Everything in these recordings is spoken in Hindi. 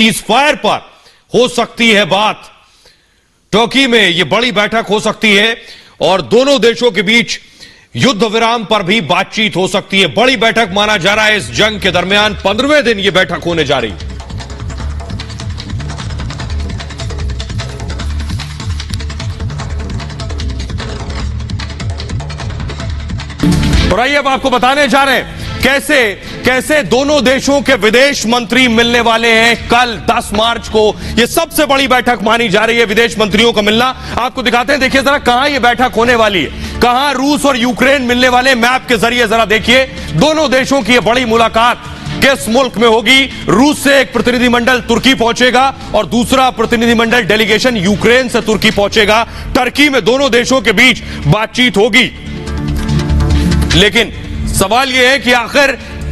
सीज़फायर पर हो सकती है बात। टर्की में यह बड़ी बैठक हो सकती है और दोनों देशों के बीच युद्ध विराम पर भी बातचीत हो सकती है। बड़ी बैठक माना जा रहा है इस जंग के दरमियान। 15वें दिन यह बैठक होने जा रही है। और आइए अब आपको बताने जा रहे हैं कैसे दोनों देशों के विदेश मंत्री मिलने वाले हैं। कल 10 मार्च को यह सबसे बड़ी बैठक मानी जा रही है, विदेश मंत्रियों का मिलना। आपको दिखाते हैं, देखिए जरा कहां यह बैठक होने वाली है, कहां रूस और यूक्रेन मिलने वाले। मैप के जरिए जरा देखिए दोनों देशों की यह बड़ी मुलाकात किस मुल्क में होगी। रूस से एक प्रतिनिधिमंडल तुर्की पहुंचेगा और दूसरा प्रतिनिधिमंडल डेलीगेशन यूक्रेन से तुर्की पहुंचेगा। टर्की में दोनों देशों के बीच बातचीत होगी, लेकिन सवाल यह है कि आखिर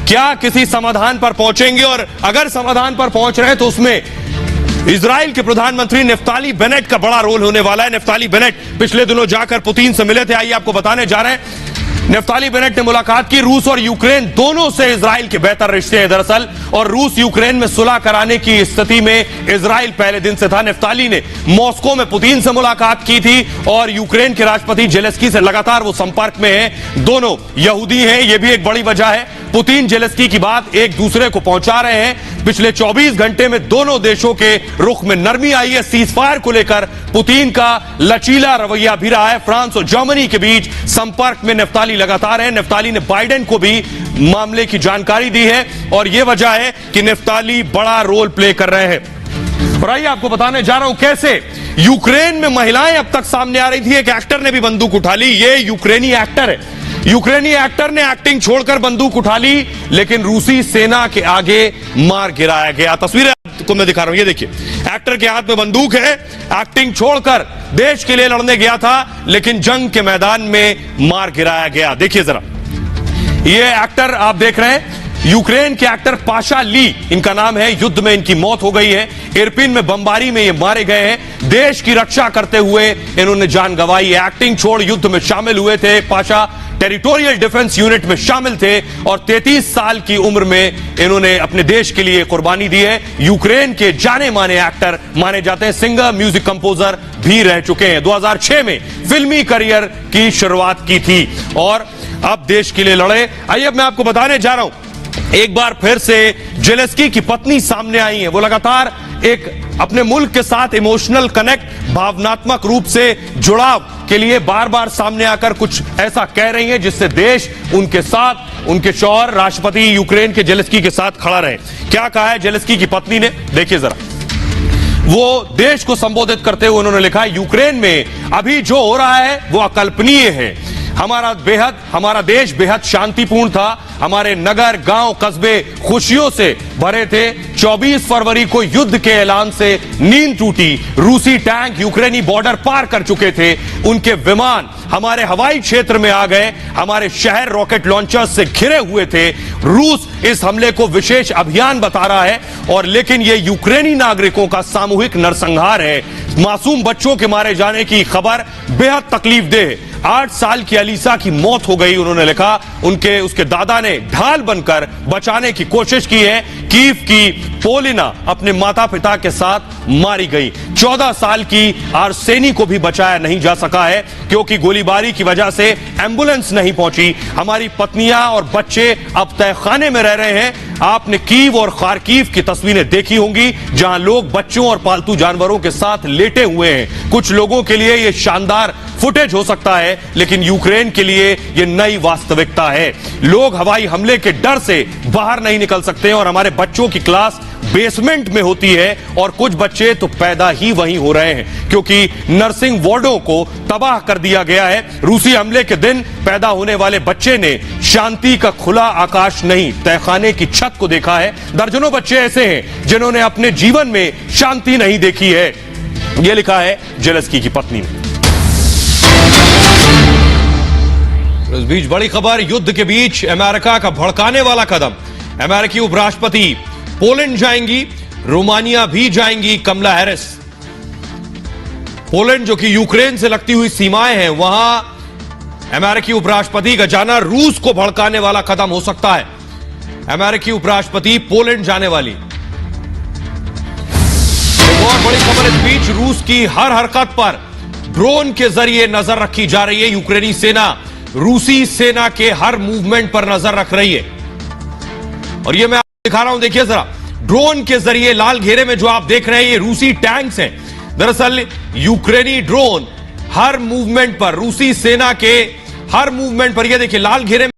क्या किसी समाधान पर पहुंचेंगे, और अगर समाधान पर पहुंच रहे हैं तो उसमें इजराइल के प्रधानमंत्री नफ्ताली बेनेट का बड़ा रोल होने वाला है। नफ्ताली बेनेट पिछले दिनों जाकर पुतिन से मिले थे। आइए आपको बताने जा रहे हैं, नफ्ताली बेनेट ने मुलाकात की। रूस और यूक्रेन दोनों से इजराइल के बेहतर रिश्ते हैं दरअसल, और रूस यूक्रेन में सुलह कराने की स्थिति में इजराइल पहले दिन से था। नफ्ताली ने मॉस्को में पुतिन से मुलाकात की थी और यूक्रेन के राष्ट्रपति जेलेस्की से लगातार वो संपर्क में है। दोनों यहूदी हैं, यह भी एक बड़ी वजह है। पुतिन जेलेस्की की बात एक दूसरे को पहुंचा रहे हैं। पिछले 24 घंटे में दोनों देशों के रुख में नरमी आई है। सीज़फायर को लेकर पुतिन का लचीला रवैया भी रहा है। फ्रांस और जर्मनी के बीच संपर्क में नफ्ताली लगातार है। नफ्ताली ने बाइडेन को भी मामले की जानकारी दी है और यह वजह है कि नफ्ताली बड़ा रोल प्ले कर रहे हैं। और आइए आपको बताने जा रहा हूं कैसे यूक्रेन में महिलाएं अब तक सामने आ रही थी। एक एक्टर ने भी बंदूक उठा ली। ये यूक्रेनी एक्टर है। यूक्रेनी एक्टर ने एक्टिंग छोड़कर बंदूक उठा ली, लेकिन रूसी सेना के आगे मार गिराया गया। तस्वीरें आपको मैं दिखा रहा हूं, ये देखिए, एक्टर के हाथ में बंदूक है। एक्टिंग छोड़कर देश के लिए लड़ने गया था, लेकिन जंग के मैदान में मार गिराया गया। देखिए जरा, ये एक्टर आप देख रहे हैं, यूक्रेन के एक्टर पाशा ली इनका नाम है। युद्ध में इनकी मौत हो गई है। इरपिन में बमबारी में ये मारे गए हैं। देश की रक्षा करते हुए इन्होंने जान गंवाई। एक्टिंग छोड़ युद्ध में शामिल हुए थे। पाशा टेरिटोरियल डिफेंस यूनिट में शामिल थे और 33 साल की उम्र में इन्होंने अपने देश के लिए कुर्बानी दी है। यूक्रेन के जाने माने एक्टर माने जाते हैं। सिंगर, म्यूजिक कंपोजर भी रह चुके हैं। 2006 में फिल्मी करियर की शुरुआत की थी और अब देश के लिए लड़े। आइए अब मैं आपको बताने जा रहा हूं, एक बार फिर से जेलेस्की की पत्नी सामने आई है। वो लगातार एक अपने मुल्क के साथ इमोशनल कनेक्ट, भावनात्मक रूप से जुड़ाव के लिए बार बार सामने आकर कुछ ऐसा कह रही हैं जिससे देश उनके साथ, उनके शौहर राष्ट्रपति यूक्रेन के जेलेस्की के साथ खड़ा रहे। क्या कहा है जेलेस्की की पत्नी ने, देखिए जरा। वो देश को संबोधित करते हुए उन्होंने लिखा, यूक्रेन में अभी जो हो रहा है वो अकल्पनीय है। हमारा देश बेहद शांतिपूर्ण था। हमारे नगर, गांव, कस्बे खुशियों से भरे थे। 24 फरवरी को युद्ध के ऐलान से नींद टूटी। रूसी टैंक यूक्रेनी बॉर्डर पार कर चुके थे। उनके विमान हमारे हवाई क्षेत्र में आ गए। हमारे शहर रॉकेट लॉन्चर्स से घिरे हुए थे। रूस इस हमले को विशेष अभियान बता रहा है, और लेकिन यह यूक्रेनी नागरिकों का सामूहिक नरसंहार है। मासूम बच्चों के मारे जाने की खबर बेहद तकलीफदेह है। 8 साल की अलीसा की मौत हो गई, उन्होंने लिखा। उसके दादा ने ढाल बनकर बचाने की कोशिश की है। कीव की पोलिना अपने माता पिता के साथ मारी गई। 14 साल की आर्सेनी को भी बचाया नहीं जा सका है क्योंकि गोलीबारी की वजह से एम्बुलेंस नहीं पहुंची। हमारी पत्नियां और बच्चे अब तहखाने में रह रहे हैं। आपने कीव और खार्कीव की तस्वीरें देखी होंगी, जहां लोग बच्चों और पालतू जानवरों के साथ लेटे हुए हैं। कुछ लोगों के लिए यह शानदार फुटेज हो सकता है, लेकिन यूक्रेन के लिए यह नई वास्तविकता है। लोग हवाई हमले के डर से बाहर नहीं निकल सकते और हमारे बच्चों की क्लास बेसमेंट में होती है और कुछ बच्चे तो पैदा ही वहीं हो रहे हैं क्योंकि नर्सिंग वार्डों को तबाह कर दिया गया है। रूसी हमले के दिन पैदा होने वाले बच्चे ने शांति का खुला आकाश नहीं, तहखाने की छत को देखा है। दर्जनों बच्चे ऐसे हैं जिन्होंने अपने जीवन में शांति नहीं देखी है। यह लिखा है जेलेस्की की पत्नी ने। इस बीच बड़ी खबर, युद्ध के बीच अमेरिका का भड़काने वाला कदम। अमेरिकी उपराष्ट्रपति पोलैंड जाएंगी, रोमानिया भी जाएंगी कमला हैरिस। पोलैंड जो कि यूक्रेन से लगती हुई सीमाएं हैं, वहां अमेरिकी उपराष्ट्रपति का जाना रूस को भड़काने वाला कदम हो सकता है। अमेरिकी उपराष्ट्रपति पोलैंड जाने वाली। बड़ी खबर इस बीच रूस की हर हरकत पर ड्रोन के जरिए नजर रखी जा रही है। यूक्रेनी सेना रूसी सेना के हर मूवमेंट पर नजर रख रही है और ये मैं आपको दिखा रहा हूं, देखिए जरा, ड्रोन के जरिए लाल घेरे में जो आप देख रहे हैं ये रूसी टैंक्स हैं। दरअसल यूक्रेनी ड्रोन हर मूवमेंट पर, रूसी सेना के हर मूवमेंट पर, ये देखिए लाल घेरे में